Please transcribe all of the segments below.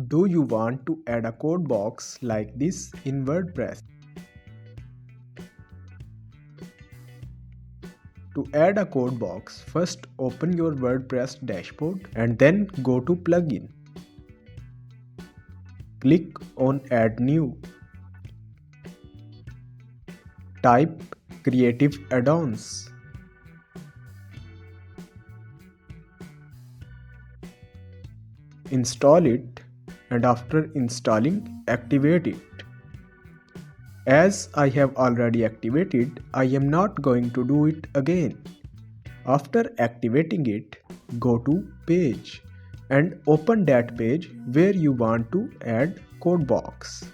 Do you want to add a code box like this in WordPress? To add a code box, first open your WordPress dashboard and then go to Plugin. Click on Add New. Type Creative Add-ons. Install it, and after installing, activate it. As I have already activated, I am not going to do it again. After activating it, go to Page and open that page where you want to add Codebox.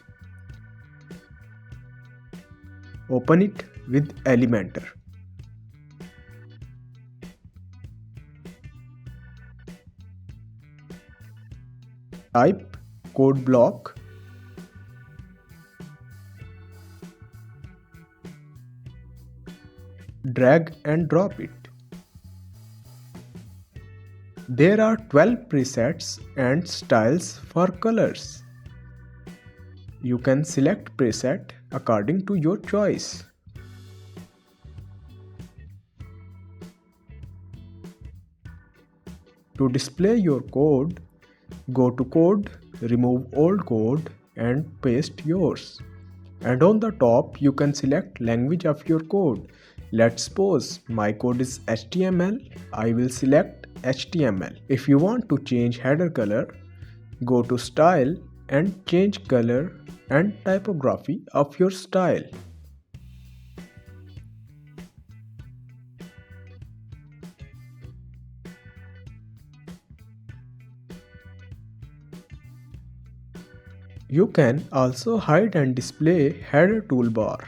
Open it with Elementor. Type code block. Drag and drop it. There are 12 presets and styles for colors. You can select preset according to your choice. To display your code, go to Code, remove old code and paste yours. And on the top you can select language of your code. Let's suppose my code is HTML. I will select HTML. If you want to change header color, go to Style and change color and typography of your style. You can also hide and display header toolbar.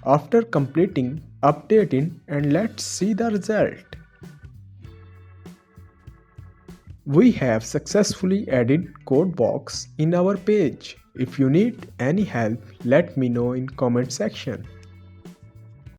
After completing, update it and let's see the result. We have successfully added Codebox in our page. If you need any help, let me know in comment section.